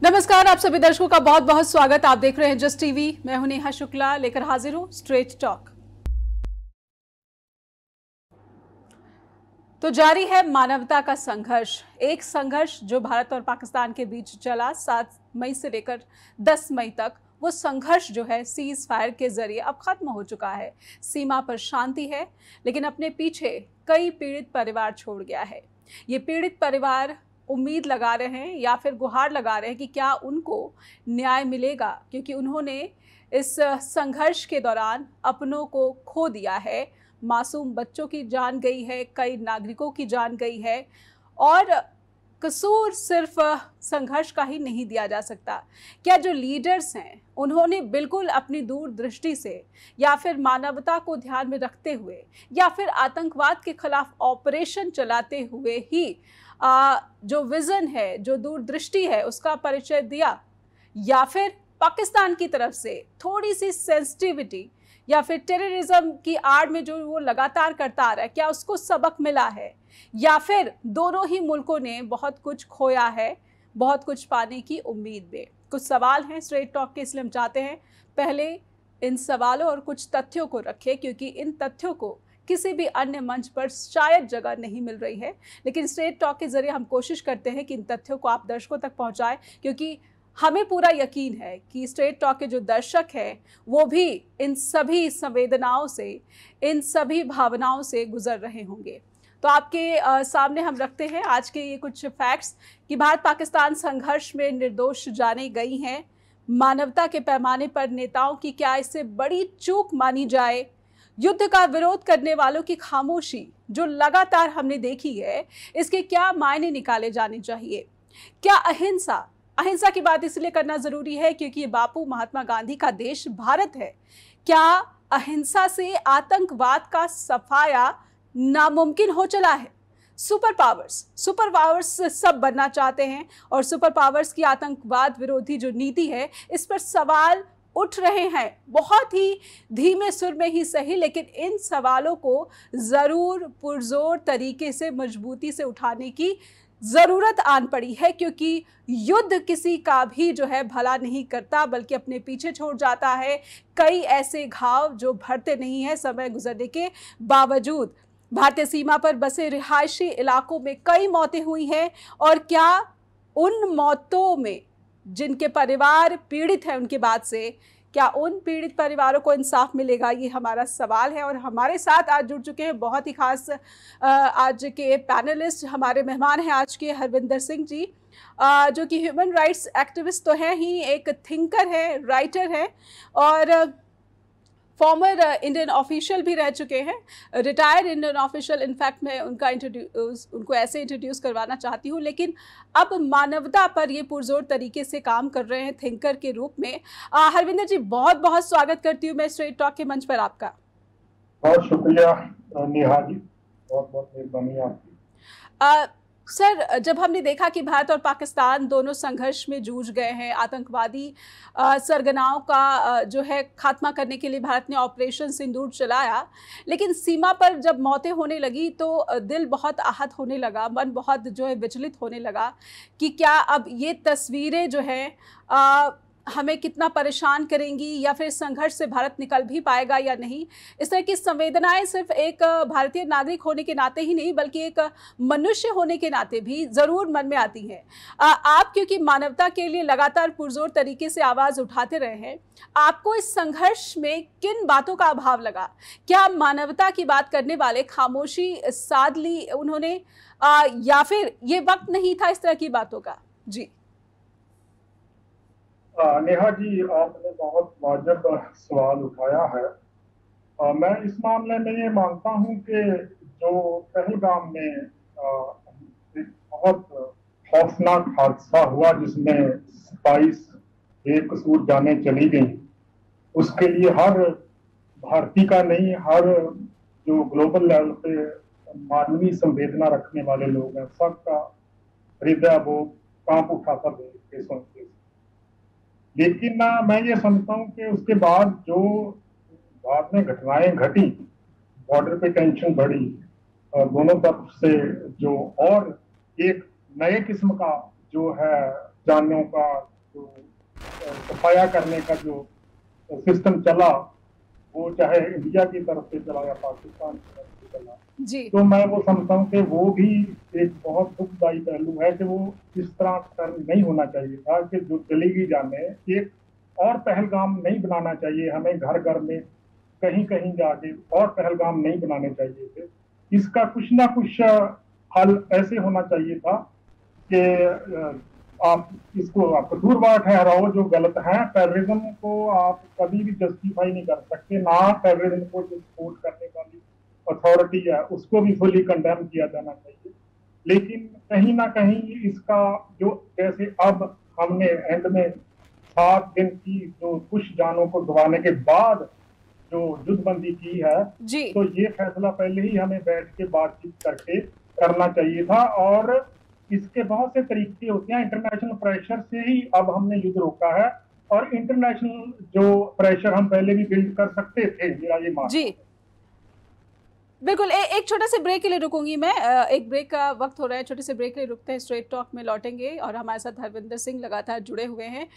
नमस्कार, आप सभी दर्शकों का बहुत बहुत स्वागत। आप देख रहे हैं जस्ट टीवी। मैं हूं नेहा शुक्ला, लेकर हाजिर हूं स्ट्रेट टॉक। तो जारी है मानवता का संघर्ष, एक संघर्ष जो भारत और पाकिस्तान के बीच चला 7 मई से लेकर 10 मई तक। वो संघर्ष जो है सीज फायर के जरिए अब खत्म हो चुका है। सीमा पर शांति है, लेकिन अपने पीछे कई पीड़ित परिवार छोड़ गया है। ये पीड़ित परिवार उम्मीद लगा रहे हैं या फिर गुहार लगा रहे हैं कि क्या उनको न्याय मिलेगा, क्योंकि उन्होंने इस संघर्ष के दौरान अपनों को खो दिया है। मासूम बच्चों की जान गई है, कई नागरिकों की जान गई है, और कसूर सिर्फ संघर्ष का ही नहीं दिया जा सकता। क्या जो लीडर्स हैं उन्होंने बिल्कुल अपनी दूरदृष्टि से या फिर मानवता को ध्यान में रखते हुए या फिर आतंकवाद के खिलाफ ऑपरेशन चलाते हुए ही जो विजन है, जो दूरदृष्टि है, उसका परिचय दिया, या फिर पाकिस्तान की तरफ से थोड़ी सी सेंसिटिविटी या फिर टेररिज्म की आड़ में जो वो लगातार करता आ रहा है, क्या उसको सबक मिला है, या फिर दोनों ही मुल्कों ने बहुत कुछ खोया है बहुत कुछ पाने की उम्मीद में? कुछ सवाल हैं स्ट्रेट टॉक के, इसलिए हम चाहते हैं पहले इन सवालों और कुछ तथ्यों को रखें, क्योंकि इन तथ्यों को किसी भी अन्य मंच पर शायद जगह नहीं मिल रही है। लेकिन स्ट्रेट टॉक के जरिए हम कोशिश करते हैं कि इन तथ्यों को आप दर्शकों तक पहुंचाएं, क्योंकि हमें पूरा यकीन है कि स्ट्रेट टॉक के जो दर्शक हैं वो भी इन सभी संवेदनाओं से, इन सभी भावनाओं से गुजर रहे होंगे। तो आपके सामने हम रखते हैं आज के ये कुछ फैक्ट्स कि भारत पाकिस्तान संघर्ष में निर्दोष जाने गई हैं। मानवता के पैमाने पर नेताओं की क्या इससे बड़ी चूक मानी जाए? युद्ध का विरोध करने वालों की खामोशी जो लगातार हमने देखी है, इसके क्या मायने निकाले जाने चाहिए? क्या अहिंसा की बात इसलिए करना जरूरी है क्योंकि ये बापू महात्मा गांधी का देश भारत है। क्या अहिंसा से आतंकवाद का सफाया नामुमकिन हो चला है? सुपर पावर्स सब बनना चाहते हैं, और सुपर पावर्स की आतंकवाद विरोधी जो नीति है, इस पर सवाल उठ रहे हैं, बहुत ही धीमे सुर में ही सही, लेकिन इन सवालों को जरूर पुरजोर तरीके से मजबूती से उठाने की जरूरत आन पड़ी है, क्योंकि युद्ध किसी का भी जो है भला नहीं करता, बल्कि अपने पीछे छोड़ जाता है कई ऐसे घाव जो भरते नहीं है समय गुजरने के बावजूद। भारतीय सीमा पर बसे रिहायशी इलाकों में कई मौतें हुई हैं, और क्या उन मौतों में जिनके परिवार पीड़ित हैं उनके बाद से, क्या उन पीड़ित परिवारों को इंसाफ मिलेगा? ये हमारा सवाल है। और हमारे साथ आज जुड़ चुके हैं बहुत ही खास आज के पैनलिस्ट, हमारे मेहमान हैं आज के हरविंदर सिंह जी, जो कि ह्यूमन राइट्स एक्टिविस्ट तो हैं ही, एक थिंकर है, राइटर है, और फॉर्मर इंडियन ऑफिशियल भी रह चुके हैं, रिटायर्ड इंडियन ऑफिशियल। इनफैक्ट मैं उनको ऐसे इंट्रोड्यूस करवाना चाहती हूँ, लेकिन अब मानवता पर ये पुरजोर तरीके से काम कर रहे हैं थिंकर के रूप में। हरविंदर जी, बहुत बहुत स्वागत करती हूँ मैं स्ट्रेट टॉक के मंच पर आपका। बहुत शुक्रिया नेहा जी, बहुत बहुत मेहरबानी आपकी। सर, जब हमने देखा कि भारत और पाकिस्तान दोनों संघर्ष में जूझ गए हैं, आतंकवादी सरगनाओं का जो है खात्मा करने के लिए भारत ने ऑपरेशन सिंदूर चलाया, लेकिन सीमा पर जब मौतें होने लगी तो दिल बहुत आहत होने लगा, मन बहुत जो है विचलित होने लगा कि क्या अब ये तस्वीरें जो हैं हमें कितना परेशान करेंगी, या फिर संघर्ष से भारत निकल भी पाएगा या नहीं। इस तरह की संवेदनाएं सिर्फ एक भारतीय नागरिक होने के नाते ही नहीं, बल्कि एक मनुष्य होने के नाते भी जरूर मन में आती हैं। आप क्योंकि मानवता के लिए लगातार पुरजोर तरीके से आवाज उठाते रहे हैं, आपको इस संघर्ष में किन बातों का अभाव लगा? क्या मानवता की बात करने वाले खामोशी साध ली उन्होंने, या फिर ये वक्त नहीं था इस तरह की बातों का? जी नेहा जी, आपने बहुत वाजिब सवाल उठाया है। मैं इस मामले में ये मानता हूँ कि जो पहलगाम में एक बहुत खौफनाक हादसा हुआ जिसमें 27 बेकसूर जानें चली गई, उसके लिए हर भारतीय का नहीं, हर जो ग्लोबल लेवल पे मानवीय संवेदना रखने वाले लोग हैं, सबका हृदय वो कांप उठा था देख के, सुन के। लेकिन मैं ये समझता हूँ कि उसके बाद जो बाद में घटनाएं घटी, बॉर्डर पे टेंशन बढ़ी, दोनों तरफ से जो और एक नए किस्म का जो है जानों का जो सफाया करने का जो सिस्टम चला, वो चाहे इंडिया की तरफ से चला या पाकिस्तान की तरफ से चला, जी तो मैं वो समझता हूँ कि वो भी एक बहुत दुखदायी पहलू है कि वो इस तरह कर नहीं होना चाहिए था कि जो चली जाने एक और पहलगाम नहीं बनाना चाहिए हमें, घर घर में कहीं कहीं जाके और पहलगाम नहीं बनाने चाहिए थे। इसका कुछ ना कुछ हल ऐसे होना चाहिए था कि आप इसको आप कसूरवार ठहराओ जो गलत है। टेररिज्म को आप कभी भी जस्टिफाई नहीं कर सकते, ना टेररिज्म को जो सपोर्ट करने वाली अथॉरिटी है उसको भी फुली कंडेम किया जाना चाहिए। लेकिन कहीं ना कहीं इसका जो जैसे अब हमने एंड में 7 दिन की जो कुछ जानों को गंवाने के बाद जो युद्धबंदी की है, जी तो ये फैसला पहले ही हमें बैठ के बातचीत करके करना चाहिए था। और इसके बहुत से तरीके होते हैं, इंटरनेशनल प्रेशर से ही अब हमने युद्ध रोका है, और इंटरनेशनल जो प्रेशर हम पहले भी बिल्ड कर सकते थे, मेरा ये मानना जी है। बिल्कुल। एक छोटे से ब्रेक के लिए रुकूंगी मैं। एक ब्रेक का वक्त हो रहा है, छोटे से ब्रेक के लिए रुकते हैं, स्ट्रेट टॉक में लौटेंगे और हमारे साथ हरविंदर सिंह लगातार जुड़े हुए हैं।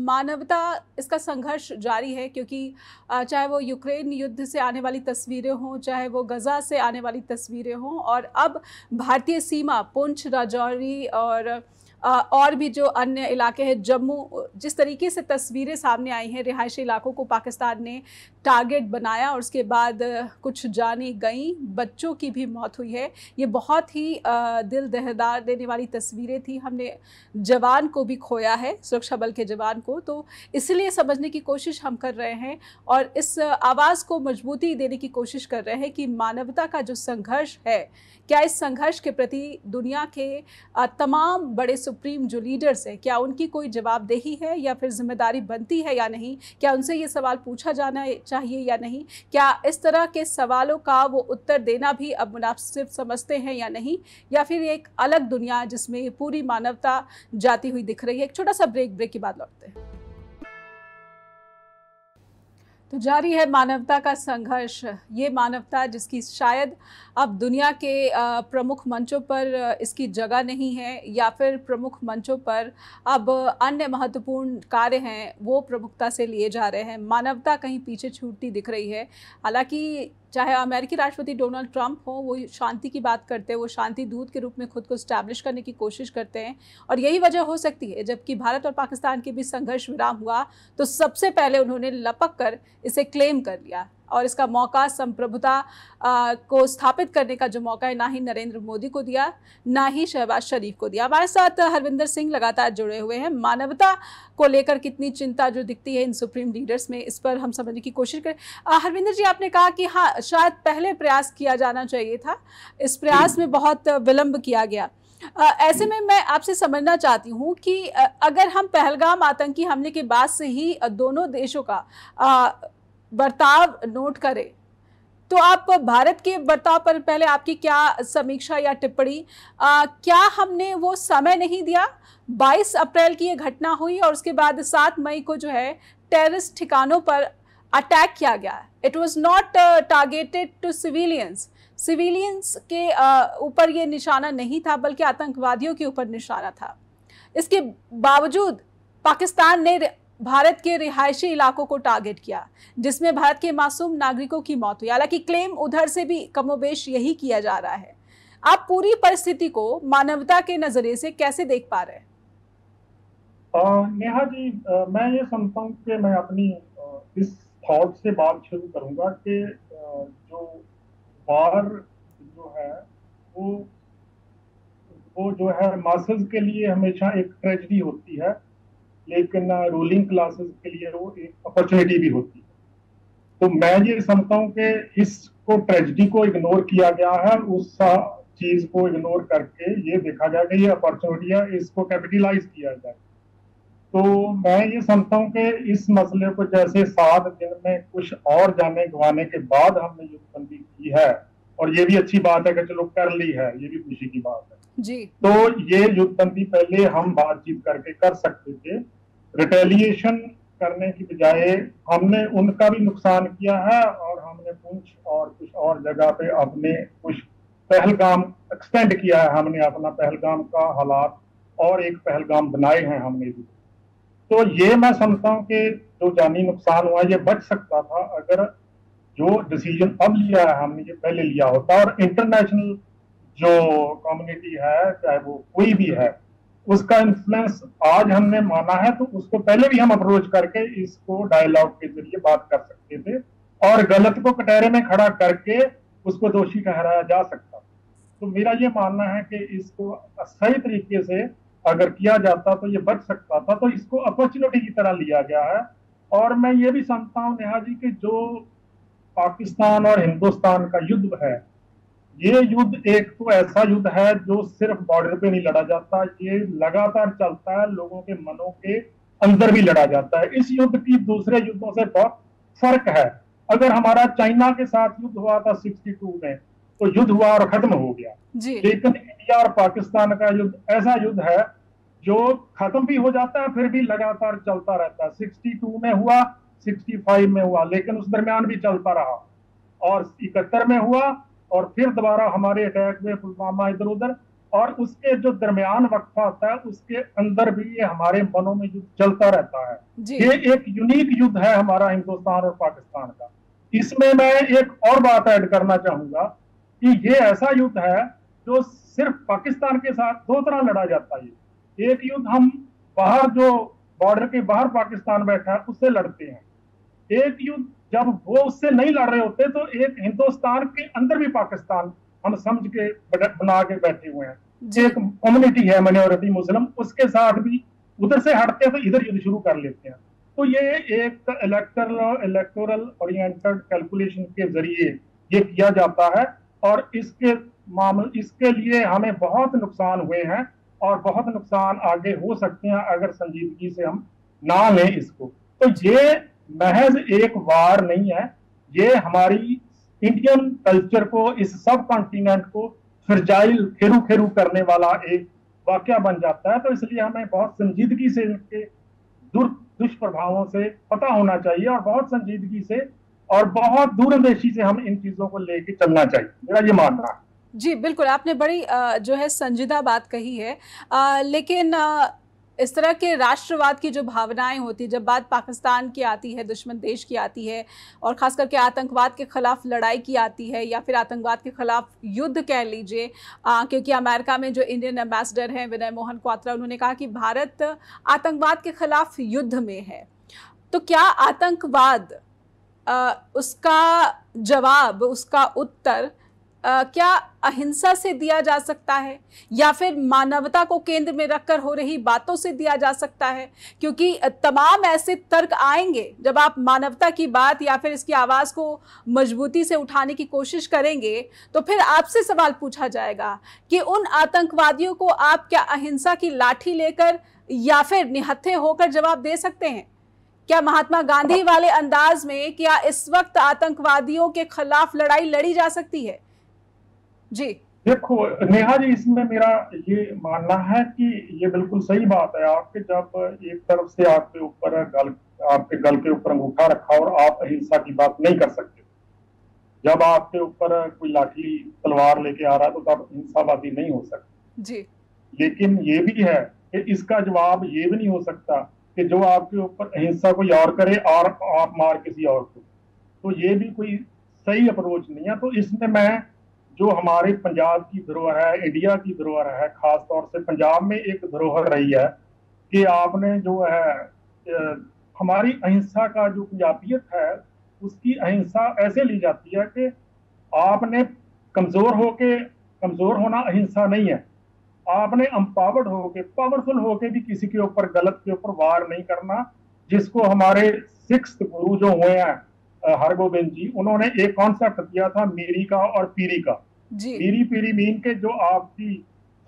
मानवता इसका संघर्ष जारी है, क्योंकि चाहे वो यूक्रेन युद्ध से आने वाली तस्वीरें हों, चाहे वो गज़ा से आने वाली तस्वीरें हों, और अब भारतीय सीमा पुंछ, राजौरी और भी जो अन्य इलाके हैं, जम्मू, जिस तरीके से तस्वीरें सामने आई हैं, रिहायशी इलाकों को पाकिस्तान ने टारगेट बनाया और उसके बाद कुछ जाने गई, बच्चों की भी मौत हुई है। ये बहुत ही दिल दहला देने वाली तस्वीरें थी। हमने जवान को भी खोया है, सुरक्षा बल के जवान को, तो इसलिए समझने की कोशिश हम कर रहे हैं और इस आवाज़ को मजबूती देने की कोशिश कर रहे हैं कि मानवता का जो संघर्ष है, क्या इस संघर्ष के प्रति दुनिया के तमाम बड़े सुप्रीम जो लीडर्स हैं, क्या उनकी कोई जवाबदेही है या फिर जिम्मेदारी बनती है या नहीं? क्या उनसे ये सवाल पूछा जाना चाहिए या नहीं? क्या इस तरह के सवालों का वो उत्तर देना भी अब मुनासिब समझते हैं या नहीं? या फिर एक अलग दुनिया जिसमें पूरी मानवता जाती हुई दिख रही है? एक छोटा सा ब्रेक के बाद लौटते हैं। तो जारी है मानवता का संघर्ष। ये मानवता जिसकी शायद अब दुनिया के प्रमुख मंचों पर इसकी जगह नहीं है, या फिर प्रमुख मंचों पर अब अन्य महत्वपूर्ण कार्य हैं वो प्रमुखता से लिए जा रहे हैं। मानवता कहीं पीछे छूटती दिख रही है। हालांकि चाहे अमेरिकी राष्ट्रपति डोनाल्ड ट्रंप हो, वो शांति की बात करते हैं, वो शांति दूत के रूप में खुद को स्टैब्लिश करने की कोशिश करते हैं, और यही वजह हो सकती है जबकि भारत और पाकिस्तान के बीच संघर्ष विराम हुआ तो सबसे पहले उन्होंने लपक कर इसे क्लेम कर लिया, और इसका मौका संप्रभुता को स्थापित करने का जो मौका है, ना ही नरेंद्र मोदी को दिया, ना ही शहबाज शरीफ को दिया। हमारे साथ हरविंदर सिंह लगातार जुड़े हुए हैं। मानवता को लेकर कितनी चिंता जो दिखती है इन सुप्रीम लीडर्स में, इस पर हम समझने की कोशिश करें। हरविंदर जी, आपने कहा कि हाँ, शायद पहले प्रयास किया जाना चाहिए था, इस प्रयास में बहुत विलंब किया गया। ऐसे में मैं आपसे समझना चाहती हूँ कि अगर हम पहलगाम आतंकी हमले के बाद से ही दोनों देशों का बर्ताव नोट करें, तो आप भारत के बर्ताव पर पहले आपकी क्या समीक्षा या टिप्पणी? क्या हमने वो समय नहीं दिया? 22 अप्रैल की ये घटना हुई और उसके बाद 7 मई को जो है टेररिस्ट ठिकानों पर अटैक किया गया। It was not targeted to civilians के ऊपर ये निशाना नहीं था, बल्कि आतंकवादियों के ऊपर निशाना था। इसके बावजूद पाकिस्तान ने भारत के रिहायशी इलाकों को टारगेट किया, जिसमें भारत के मासूम नागरिकों की मौत हुई। हालांकि क्लेम उधर से भी कमोबेश यही किया जा रहा है। आप पूरी परिस्थिति को मानवता के नजरिए से कैसे देख पा रहे हैं? नेहा जी, मैं ये समझता हूँ कि मैं अपनी इस थॉट से बात शुरू करूंगा कि जो वार जो है वो जो है मासेस के लिए हमेशा एक ट्रेजेडी होती है, लेकिन रूलिंग क्लासेस के लिए वो एक अपॉर्चुनिटी भी होती है। तो मैं ये समझता हूँ कि इसको ट्रेजेडी को इग्नोर किया गया है, उस चीज को इग्नोर करके ये देखा जाए कि ये अपॉर्चुनिटी है, इसको कैपिटलाइज किया जाए। तो मैं ये समझता हूँ कि इस मसले को जैसे 7 दिन में कुछ और जाने गंवाने के बाद हमने युद्धबंदी की है, और ये भी अच्छी बात है कि चलो कर ली है, ये भी खुशी की बात है जी। तो ये युद्धबंदी पहले हम बातचीत करके कर सकते थे। रिटेलिएशन करने की बजाय हमने उनका भी नुकसान किया है, और हमने पुंछ और कुछ और जगह पे अपने कुछ पहलगाम एक्सटेंड किया है, हमने अपना पहलगाम का हालात और एक पहलगाम बनाए हैं हमने भी। तो ये मैं समझता हूँ कि जो जानी नुकसान हुआ ये बच सकता था अगर जो डिसीजन अब लिया है हमने ये पहले लिया होता। और इंटरनेशनल जो कम्युनिटी है, चाहे वो कोई भी है, उसका इन्फ्लुएंस आज हमने माना है, तो उसको पहले भी हम अप्रोच करके इसको डायलॉग के जरिए बात कर सकते थे और गलत को कटहरे में खड़ा करके उसको दोषी ठहराया जा सकता। तो मेरा ये मानना है कि इसको सही तरीके से अगर किया जाता तो ये बच सकता था। तो इसको अपॉर्चुनिटी की तरह लिया गया है। और मैं ये भी समझता हूँ नेहा जी कि जो पाकिस्तान और हिंदुस्तान का युद्ध है, ये युद्ध एक तो ऐसा युद्ध है जो सिर्फ बॉर्डर पे नहीं लड़ा जाता, ये लगातार चलता है, लोगों के मनों के अंदर भी लड़ा जाता है। इस युद्ध की दूसरे युद्धों से बहुत फर्क है। अगर हमारा चाइना के साथ युद्ध हुआ था 62 में, तो युद्ध हुआ और खत्म हो गया। लेकिन इंडिया और पाकिस्तान का युद्ध ऐसा युद्ध है जो खत्म भी हो जाता है फिर भी लगातार चलता रहता है। 62 में हुआ, 65 में हुआ, लेकिन उस दरमियान भी चलता रहा, और 71 में हुआ, और फिर दोबारा हमारे अटैक हुए पुलवामा इधर उधर, और उसके जो दरमियान वक्फा होता है उसके अंदर भी ये हमारे मनों में युद्ध चलता रहता है। ये एक यूनिक युद्ध है हमारा हिंदुस्तान और पाकिस्तान का। इसमें मैं एक और बात ऐड करना चाहूंगा कि ये ऐसा युद्ध है जो सिर्फ पाकिस्तान के साथ दो तरह लड़ा जाता है। एक युद्ध हम बाहर, जो बॉर्डर के बाहर पाकिस्तान बैठा है, उससे लड़ते हैं। एक युद्ध जब वो उससे नहीं लड़ रहे होते तो एक हिंदुस्तान के अंदर भी पाकिस्तान हम समझ के बना के बैठे हुए हैं। एक कम्युनिटी है माइनॉरिटी मुस्लिम, उसके साथ भी उधर से हटते हैं तो इधर युद्ध शुरू कर लेते हैं। तो ये एक इलेक्टोरल ओरिएंटेड कैलकुलेशन के जरिए ये किया जाता है, और इसके लिए हमें बहुत नुकसान हुए हैं और बहुत नुकसान आगे हो सकते हैं अगर संजीदगी से हम ना लें इसको। तो ये महज एक वार नहीं है, ये हमारी इंडियन कल्चर को, इस सब कॉन्टिनेंट को फ्रजाइल खेरू खेरू करने वाला एक वाकया बन जाता है। तो इसलिए हमें बहुत संजीदगी से इनके दुष्प्रभावों से पता होना चाहिए, और बहुत संजीदगी से और बहुत दूरंदेशी से हम इन चीजों को लेके चलना चाहिए, मेरा ये मानना है। जी बिल्कुल, आपने बड़ी जो है संजीदा बात कही है। लेकिन इस तरह के राष्ट्रवाद की जो भावनाएं होती, जब बात पाकिस्तान की आती है, दुश्मन देश की आती है, और ख़ास करके आतंकवाद के ख़िलाफ़ लड़ाई की आती है, या फिर आतंकवाद के ख़िलाफ़ युद्ध कह लीजिए, क्योंकि अमेरिका में जो इंडियन एम्बेसडर हैं विनय मोहन क्वात्रा, उन्होंने कहा कि भारत आतंकवाद के ख़िलाफ़ युद्ध में है। तो क्या आतंकवाद, उसका जवाब, उसका उत्तर क्या अहिंसा से दिया जा सकता है, या फिर मानवता को केंद्र में रखकर हो रही बातों से दिया जा सकता है? क्योंकि तमाम ऐसे तर्क आएंगे जब आप मानवता की बात या फिर इसकी आवाज़ को मजबूती से उठाने की कोशिश करेंगे, तो फिर आपसे सवाल पूछा जाएगा कि उन आतंकवादियों को आप क्या अहिंसा की लाठी लेकर या फिर निहत्थे होकर जवाब दे सकते हैं? क्या महात्मा गांधी वाले अंदाज में क्या इस वक्त आतंकवादियों के खिलाफ लड़ाई लड़ी जा सकती है? जी देखो नेहा जी, इसमें मेरा ये मानना है कि ये बिल्कुल सही बात है आपके, जब एक तरफ से आपके ऊपर आपके गल के ऊपर अंगूठा रखा और आप अहिंसा की बात नहीं कर सकते, जब आपके ऊपर कोई लाठी तलवार लेके आ रहा है तो तब हिंसावादी नहीं हो सकते जी। लेकिन ये भी है कि इसका जवाब ये भी नहीं हो सकता कि जो आपके ऊपर अहिंसा कोई और करे और आप मार किसी और को, तो ये भी कोई सही अप्रोच नहीं है। तो इसमें मैं, जो हमारे पंजाब की धरोहर है, इंडिया की धरोहर है, खास तौर से पंजाब में एक धरोहर रही है कि आपने जो है हमारी अहिंसा का जो पंजाबियत है, उसकी अहिंसा ऐसे ली जाती है कि आपने कमजोर होना अहिंसा नहीं है, आपने एम्पावर्ड होके, पावरफुल होके भी किसी के ऊपर, गलत के ऊपर वार नहीं करना। जिसको हमारे 6th गुरु जो हुए हैं हरगोबिंद जी, उन्होंने एक कॉन्सेप्ट दिया था मीरी का और पीरी का। मीरी पीरी मीन के जो आपकी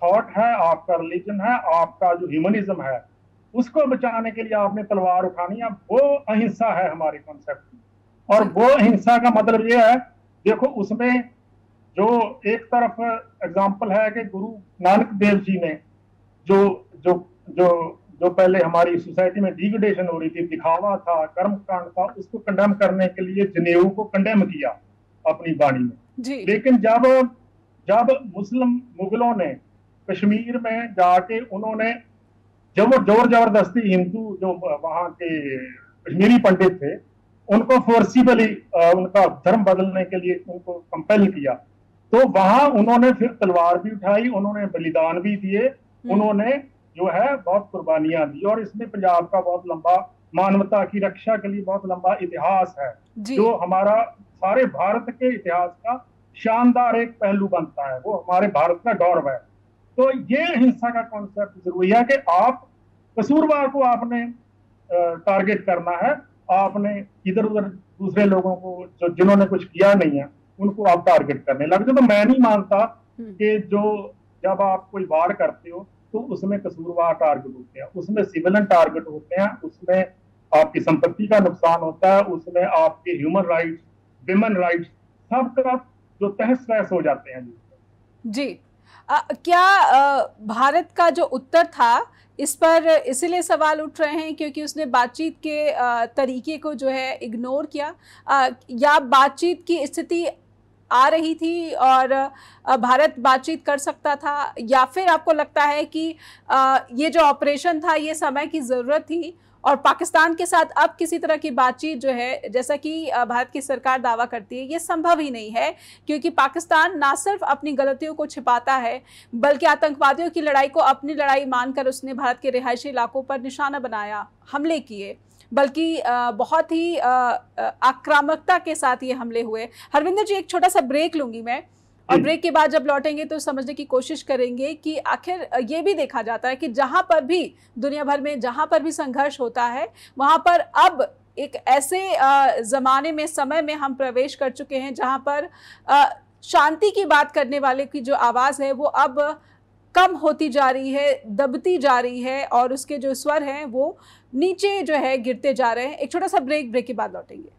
थॉट है, आपका रिलीजन है, आपका जो ह्यूमनिज्म है, उसको बचाने के लिए आपने तलवार उठानी है, वो अहिंसा है हमारे कॉन्सेप्ट में। और वो अहिंसा का मतलब ये है, देखो उसमें जो एक तरफ एग्जाम्पल है कि गुरु नानक देव जी ने जो जो जो जो पहले हमारी सोसाइटी में डिग्रेडेशन हो रही थी, दिखावा था, कर्मकांड था, उसको कंडेम करने के लिए जनेऊ को कंडेम किया अपनी वाणी में। लेकिन जब मुस्लिम मुगलों ने कश्मीर में जाके उन्होंने जोर जबरदस्ती हिंदू जो वहां के कश्मीरी पंडित थे उनको फोर्सिबली उनका धर्म बदलने के लिए उनको कंपेल किया। तो वहां उन्होंने फिर तलवार भी उठाई, उन्होंने बलिदान भी दिए, उन्होंने जो है बहुत कुर्बानियां दी। और इसमें पंजाब का बहुत लंबा मानवता की रक्षा के लिए बहुत लंबा इतिहास है जो हमारा सारे भारत के इतिहास का शानदार एक पहलू बनता है, वो हमारे भारत का गौरव है। तो ये हिंसा का कॉन्सेप्ट जरूरी है कि आप कसूरवार को आपने टारगेट करना है, आपने इधर उधर दूसरे लोगों को जो जिन्होंने कुछ किया नहीं है उनको आप टारगेट करने लग जाओ। तो मैं नहीं मानता कि जो जब आप कोई वार करते हो तो उसमें कसूरवार टारगेट होते हैं, उसमें सिविलियन टारगेट होते हैं, उसमें आपकी संपत्ति का नुकसान होता है, उसमें आपके ह्यूमन राइट्स, विमेन राइट्स सबका जो तहस नहस हो जाते हैं। जी क्या भारत का जो उत्तर था इस पर इसीलिए सवाल उठ रहे हैं क्योंकि उसने बातचीत के तरीके को जो है इग्नोर किया, या बातचीत की स्थिति आ रही थी और भारत बातचीत कर सकता था, या फिर आपको लगता है कि ये जो ऑपरेशन था ये समय की ज़रूरत थी और पाकिस्तान के साथ अब किसी तरह की बातचीत जो है, जैसा कि भारत की सरकार दावा करती है, ये संभव ही नहीं है क्योंकि पाकिस्तान ना सिर्फ अपनी गलतियों को छिपाता है बल्कि आतंकवादियों की लड़ाई को अपनी लड़ाई मानकर उसने भारत के रिहायशी इलाकों पर निशाना बनाया, हमले किए, बल्कि बहुत ही आक्रामकता के साथ ये हमले हुए। हरविंदर जी एक छोटा सा ब्रेक लूंगी मैं और ब्रेक के बाद जब लौटेंगे तो समझने की कोशिश करेंगे कि आखिर ये भी देखा जाता है कि जहां पर भी दुनिया भर में जहां पर भी संघर्ष होता है वहां पर अब एक ऐसे ज़माने में, समय में हम प्रवेश कर चुके हैं जहां पर शांति की बात करने वाले की जो आवाज़ है वो अब कम होती जा रही है, दबती जा रही है और उसके जो स्वर हैं वो नीचे जो है गिरते जा रहे हैं। एक छोटा सा ब्रेक के बाद लौटेंगे।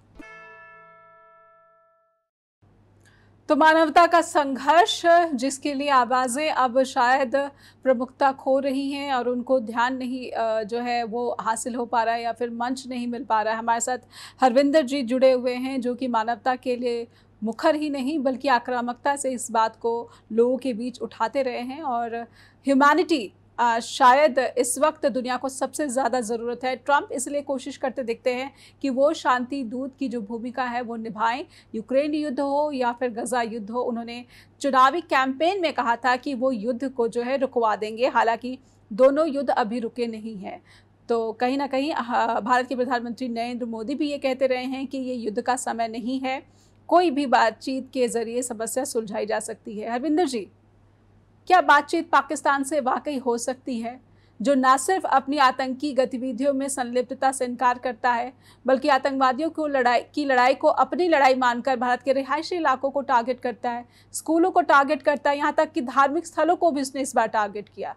तो मानवता का संघर्ष जिसके लिए आवाज़ें अब शायद प्रमुखता खो रही हैं और उनको ध्यान नहीं जो है वो हासिल हो पा रहा है या फिर मंच नहीं मिल पा रहा है। हमारे साथ हरविंदर जी जुड़े हुए हैं जो कि मानवता के लिए मुखर ही नहीं बल्कि आक्रामकता से इस बात को लोगों के बीच उठाते रहे हैं और ह्यूमैनिटी शायद इस वक्त दुनिया को सबसे ज़्यादा ज़रूरत है। ट्रंप इसलिए कोशिश करते दिखते हैं कि वो शांति दूत की जो भूमिका है वो निभाएं, यूक्रेन युद्ध हो या फिर गज़ा युद्ध हो। उन्होंने चुनावी कैंपेन में कहा था कि वो युद्ध को जो है रुकवा देंगे, हालांकि दोनों युद्ध अभी रुके नहीं हैं। तो कहीं ना कहीं भारत के प्रधानमंत्री नरेंद्र मोदी भी ये कहते रहे हैं कि ये युद्ध का समय नहीं है, कोई भी बातचीत के ज़रिए समस्या सुलझाई जा सकती है। हरविंदर जी, क्या बातचीत पाकिस्तान से वाकई हो सकती है जो न सिर्फ अपनी आतंकी गतिविधियों में संलिप्तता से इनकार करता है बल्कि आतंकवादियों को लड़ाई को अपनी लड़ाई मानकर भारत के रिहायशी इलाकों को टारगेट करता है, स्कूलों को टारगेट करता है, यहाँ तक कि धार्मिक स्थलों को भी उसने इस बार टारगेट किया?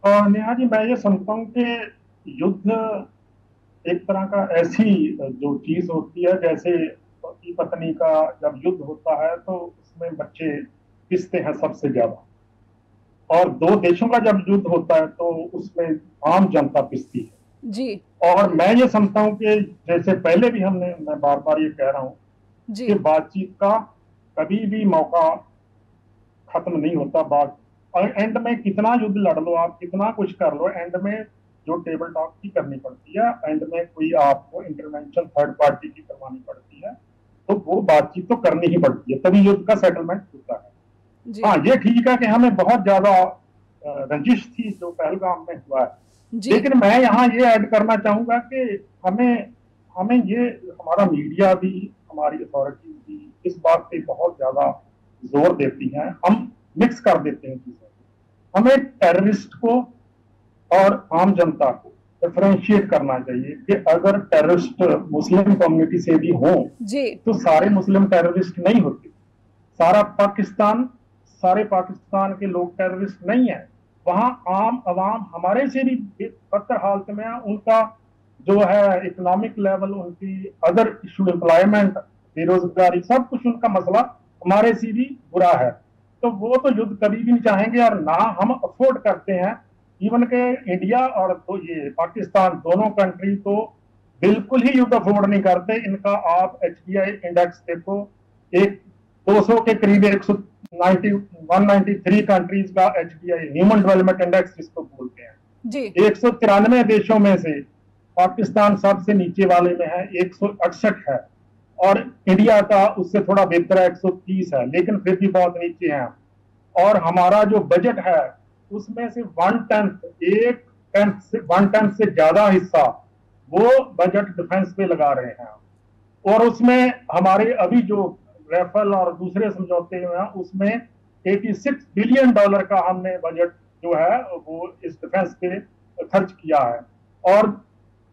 नेहा जी, मैं ये समझता हूँ कि युद्ध एक तरह का ऐसी जो चीज होती है जैसे पति पत्नी का जब युद्ध होता है तो उसमें बच्चे पिसते हैं सबसे ज्यादा, और दो देशों का जब युद्ध होता है तो उसमें आम जनता पिसती है जी। और मैं ये समझता हूँ कि जैसे पहले भी मैं बार बार ये कह रहा हूँ कि बातचीत का कभी भी मौका खत्म नहीं होता। बात एंड में कितना युद्ध लड़ लो आप, कितना कुछ कर लो, एंड में जो टेबल टॉक की करनी पड़ती है, एंड में कोई आपको इंटरवेंशन थर्ड पार्टी की करवानी पड़ती है, तो वो बातचीत तो करनी ही पड़ती है, तभी युद्ध का सेटलमेंट होता है। हाँ, ये ठीक है कि हमें बहुत ज्यादा रंजिश थी जो पहलगाम में हुआ है, लेकिन मैं यहाँ ये ऐड करना चाहूंगा कि हमें ये हमारा मीडिया भी, हमारी अथॉरिटीज भी इस बात पे बहुत ज्यादा जोर देती हैं, हम मिक्स कर देते हैं चीजों को। हमें टेररिस्ट को और आम जनता को डिफरेंशिएट करना चाहिए कि अगर टेररिस्ट मुस्लिम कम्युनिटी से भी हो तो सारे मुस्लिम टेररिस्ट नहीं होते, सारे पाकिस्तान के लोग टेररिस्ट नहीं है। वहां आम अवाम हमारे से भी बदतर हालत में है, उनका जो है इकोनॉमिक लेवल, उनकी अदर इशू, एम्प्लॉयमेंट, बेरोजगारी, सब कुछ उनका मसला हमारे से भी बुरा है। तो वो तो युद्ध कभी भी नहीं चाहेंगे और ना हम अफोर्ड करते हैं। इवन के इंडिया और तो ये पाकिस्तान दोनों कंट्री तो बिल्कुल ही युद्ध अफोर्ड नहीं करते। इनका आप HDI इंडेक्स देखो, एक 200 के करीब 90 193 कंट्रीज का HDI ह्यूमन डेवलपमेंट इंडेक्स जिसको बोलते हैं जी 193 देशों में से पाकिस्तान सबसे नीचे वाले में है, 168 है। और इंडिया का उससे थोड़ा बेहतर है, 130 है, लेकिन फिर भी बहुत नीचे हैं। और हमारा जो बजट है उसमें से 1/10 से ज्यादा हिस्सा वो बजट डिफेंस पे लगा रहे हैं। और उसमें हमारे अभी जो रेफल और दूसरे समझौते हैं उसमें $86 बिलियन का हमने बजट जो है वो इस डिफेंस पे खर्च किया है। और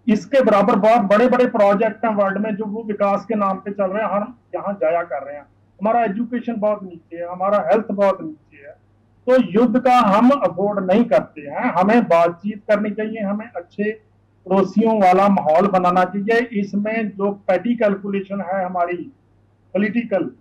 इसके बराबर बहुत बड़े बड़े प्रोजेक्ट हैं वर्ल्ड में जो वो विकास के नाम पे चल रहे हैं, हम यहाँ जाया कर रहे हैं। हमारा एजुकेशन बहुत नीचे है, हमारा हेल्थ बहुत नीचे है। तो युद्ध का हम अफोर्ड नहीं करते हैं। हमें बातचीत करनी चाहिए, हमें अच्छे पड़ोसियों वाला माहौल बनाना चाहिए। इसमें जो पैटी कैलकुलेशन है हमारी पॉलिटिकल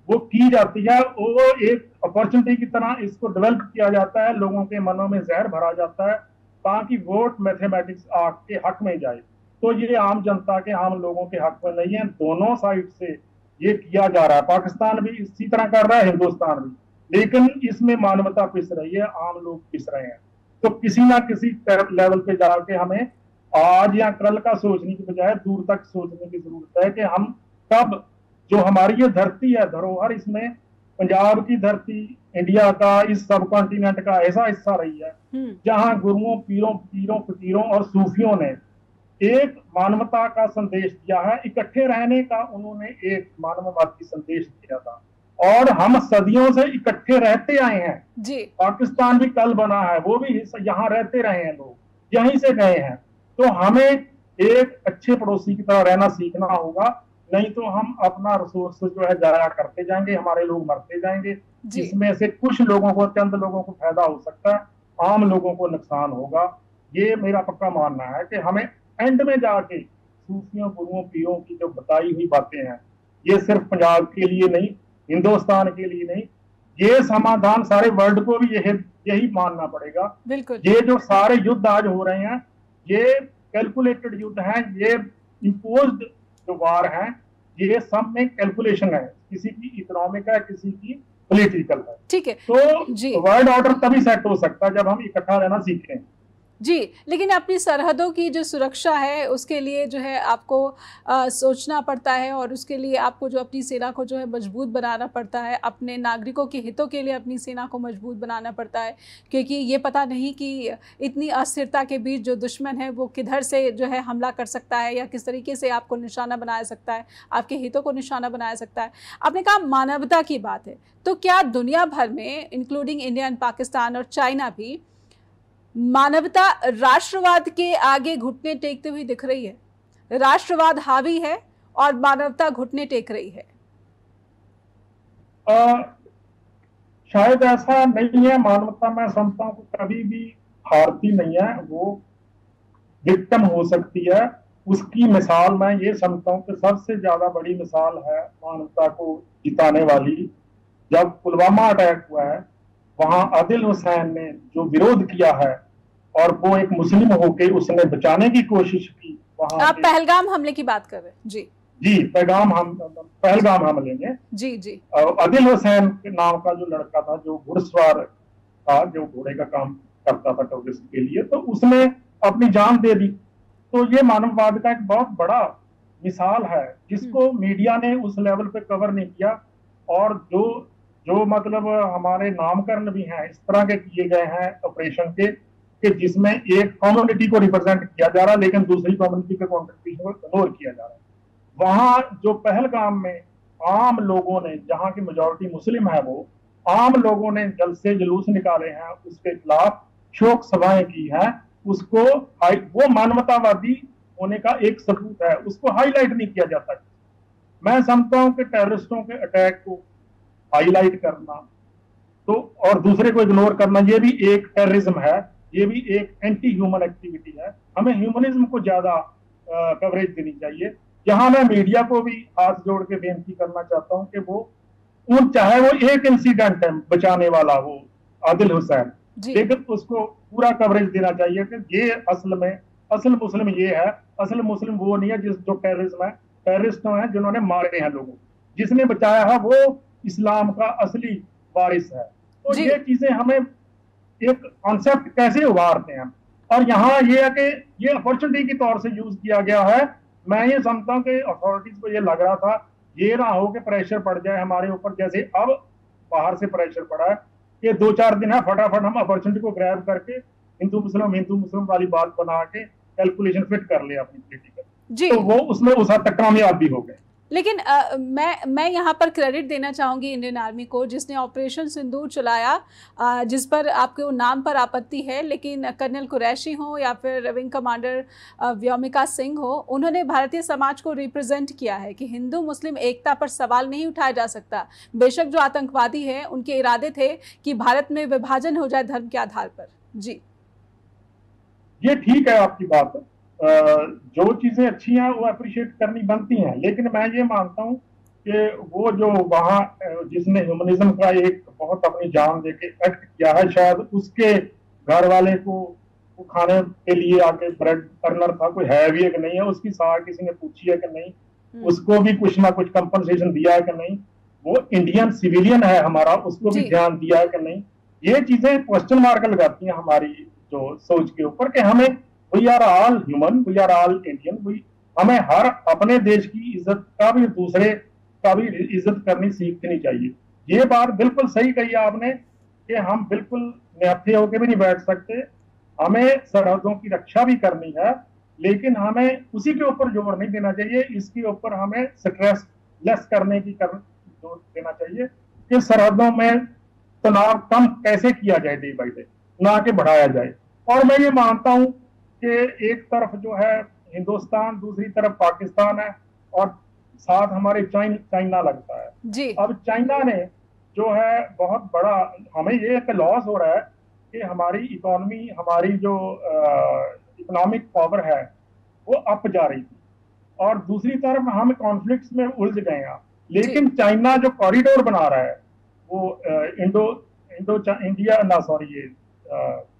वो की जाती है, वो एक अपॉर्चुनिटी की तरह इसको डेवलप किया जाता है, लोगों के मनों में जहर भरा जाता है ताकि वोट मैथमेटिक्स के हक में जाए। तो ये आम जनता के, आम लोगों के हक में नहीं है। दोनों साइड से ये किया जा रहा है, पाकिस्तान भी इसी तरह कर रहा है, हिंदुस्तान भी, लेकिन इसमें मानवता पिस रही है, आम लोग पिस रहे हैं। तो किसी ना किसी लेवल पे जाके हमें आज या कल का सोचने की बजाय दूर तक सोचने की जरूरत है कि हम कब, जो हमारी ये धरती है धरोहर, इसमें पंजाब की धरती इंडिया का, इस सब कॉन्टिनेंट का ऐसा हिस्सा रही है जहां गुरुओं, पीरों फकीरों और सूफियों ने एक मानवता का संदेश दिया है, इकट्ठे रहने का उन्होंने एक मानववादी संदेश दिया था। और हम सदियों से इकट्ठे रहते आए हैं जी। पाकिस्तान भी कल बना है, वो भी यहाँ रहते रहे हैं, लोग यहीं से गए हैं। तो हमें एक अच्छे पड़ोसी की तरह रहना सीखना होगा, नहीं तो हम अपना रिसोर्स जो है जाया करते जाएंगे, हमारे लोग मरते जाएंगे। इसमें से कुछ लोगों को, चंद लोगों को फायदा हो सकता है, आम लोगों को नुकसान होगा। ये मेरा पक्का मानना है कि हमें एंड में जाके सूफियों, गुरुओं, पीरों की जो बताई हुई बातें हैं, ये सिर्फ पंजाब के लिए नहीं, हिंदुस्तान के लिए नहीं, ये समाधान सारे वर्ल्ड को भी यही मानना पड़ेगा। बिल्कुल। ये जो सारे युद्ध आज हो रहे हैं ये कैलकुलेटेड युद्ध हैं, ये इम्पोज्ड जो वार हैं, ये सब में कैलकुलेशन है, किसी की इकोनॉमिक है, किसी की पॉलिटिकल है। ठीक है। तो वर्ल्ड ऑर्डर तभी सेट हो सकता है जब हम इकट्ठा रहना सीखें। जी, लेकिन अपनी सरहदों की जो सुरक्षा है उसके लिए जो है आपको सोचना पड़ता है, और उसके लिए आपको जो अपनी सेना को जो है मजबूत बनाना पड़ता है, अपने नागरिकों के हितों के लिए अपनी सेना को मजबूत बनाना पड़ता है, क्योंकि ये पता नहीं कि इतनी अस्थिरता के बीच जो दुश्मन है वो किधर से जो है हमला कर सकता है या किस तरीके से आपको निशाना बना सकता है, आपके हितों को निशाना बना सकता है। आपने कहा मानवता की बात है, तो क्या दुनिया भर में इंक्लूडिंग इंडिया एंड पाकिस्तान और चाइना भी मानवता राष्ट्रवाद के आगे घुटने टेकते हुए दिख रही है? राष्ट्रवाद हावी है और मानवता घुटने टेक रही है। शायद ऐसा नहीं है। मानवता, मैं समझता हूँ कभी भी हारती नहीं है, वो विक्टिम हो सकती है। उसकी मिसाल मैं ये समझता हूँ कि सबसे ज्यादा बड़ी मिसाल है मानवता को जिताने वाली, जब पुलवामा अटैक हुआ है, वहां आदिल हुसैन ने जो विरोध किया है और वो एक मुस्लिम होके उसने बचाने की कोशिश की। वहां आप पहलगाम हमले की बात कर रहे हैं? जी जी, पहलगाम हमले में जी आदिल हुसैन के नाम का जो लड़का था, जो घुड़सवार था, जो घोड़े का काम करता था टेररिस्ट के लिए, तो उसने अपनी जान दे दी। तो ये मानववाद का एक बहुत बड़ा मिसाल है जिसको मीडिया ने उस लेवल पे कवर नहीं किया। और जो मतलब हमारे नामकरण भी हैं इस तरह के किए गए हैं ऑपरेशन के, कि जिसमें एक कम्युनिटी को रिप्रेजेंट किया जा रहा है लेकिन दूसरी कम्युनिटी के कॉन्ट्रिब्यूशन को इग्नोर किया जा रहा है। वहां जो पहलगाम में आम लोगों ने, जहां की मेजोरिटी मुस्लिम है, वो आम लोगों ने जलसे जुलूस निकाले हैं, उसके खिलाफ शोक सभाएं की हैं, उसको वो मानवतावादी होने का एक सबूत है, उसको हाईलाइट नहीं किया जाता। मैं समझता हूं कि टेररिस्टों के अटैक को हाईलाइट करना तो और दूसरे को इग्नोर करना, ये भी एक टेररिज्म है, ये भी एक एंटी ह्यूमन एक्टिविटी है। हमें ह्यूमनिज्म को ज्यादा कवरेज देनी चाहिए। यहाँ मैं मीडिया को भी हाथ जोड़ के बेनती करना चाहता हूँ कि वो चाहे वो एक इंसिडेंट है बचाने वाला, वो आदिल हुसैन, लेकिन उसको पूरा कवरेज देना चाहिए कि ये असल मुस्लिम ये है, असल मुस्लिम वो नहीं है जो टेररिज्म है। टेररिस्ट है जिन्होंने मारे हैं लोगों, जिसने बचाया है वो इस्लाम का असली वारिस है। तो जी। ये चीजें हमें एक कॉन्सेप्ट कैसे उभारते हैं, और यहाँ ये है कि ये अपॉर्चुनिटी के तौर से यूज किया गया है। मैं ये समझता हूँ कि अथॉरिटीज को ये लग रहा था ये ना हो कि प्रेशर पड़ जाए हमारे ऊपर, जैसे अब बाहर से प्रेशर पड़ा है। ये 2-4 दिन है, फटाफट हम अपॉर्चुनिटी को ग्रैब करके हिंदू मुस्लिम वाली बात बना के कैलकुलेशन फिट कर ले अपनी पॉलिटिकल, जी। तो वो उसमें उस हद तक कामयाब भी हो गए। लेकिन मैं यहाँ पर क्रेडिट देना चाहूँगी इंडियन आर्मी को, जिसने ऑपरेशन सिंदूर चलाया, जिस पर आपके नाम पर आपत्ति है, लेकिन कर्नल कुरैशी हो या फिर विंग कमांडर व्योमिका सिंह हो, उन्होंने भारतीय समाज को रिप्रेजेंट किया है कि हिंदू मुस्लिम एकता पर सवाल नहीं उठाया जा सकता। बेशक जो आतंकवादी हैं उनके इरादे थे कि भारत में विभाजन हो जाए धर्म के आधार पर। जी, ये ठीक है आपकी बात। जो चीजें अच्छी हैं वो अप्रिशिएट करनी बनती हैं, लेकिन मैं ये मानता हूँ कि वो जो वहाँ जिसने ह्यूमनिज्म का एक बहुत अपनी जान देके एक्ट किया है, शायद उसके घर वाले को वो खाने के लिए आके ब्रेड अर्नर था, कोई है भी है कि नहीं है, उसकी सहाय किसी ने पूछी है कि नहीं, उसको भी कुछ ना कुछ कंपनसेशन दिया है कि नहीं, वो इंडियन सिविलियन है हमारा, उसको भी ध्यान दिया है कि नहीं, ये चीजें क्वेश्चन मार्क लगाती हैं हमारी जो सोच के ऊपर कि हमें we are all human, we are all Indian, we हमें हर अपने देश की इज्जत का भी दूसरे का भी इज्जत करनी सीखनी चाहिए। ये बात बिल्कुल सही कही आपने कि हम बिल्कुल निहत्थे होकर भी नहीं बैठ सकते, हमें सरहदों की रक्षा भी करनी है, लेकिन हमें उसी के ऊपर जोर नहीं देना चाहिए, इसके ऊपर हमें स्ट्रेस लेस करने की जोर देना चाहिए कि सरहदों में तनाव कम कैसे किया जाए डे बाई डे, ना कि बढ़ाया जाए। और मैं ये मानता हूं कि एक तरफ जो है हिंदुस्तान, दूसरी तरफ पाकिस्तान है, और साथ हमारे चाइना लगता है जी। अब चाइना ने जो है बहुत बड़ा, हमें ये एक लॉस हो रहा है कि हमारी इकोनॉमी, हमारी जो इकोनॉमिक पावर है वो अप जा रही थी, और दूसरी तरफ हम कॉन्फ्लिक्ट्स में उलझ गए हैं। लेकिन चाइना जो कॉरिडोर बना रहा है वो इंडो इंडो इंडिया ना सॉरी ये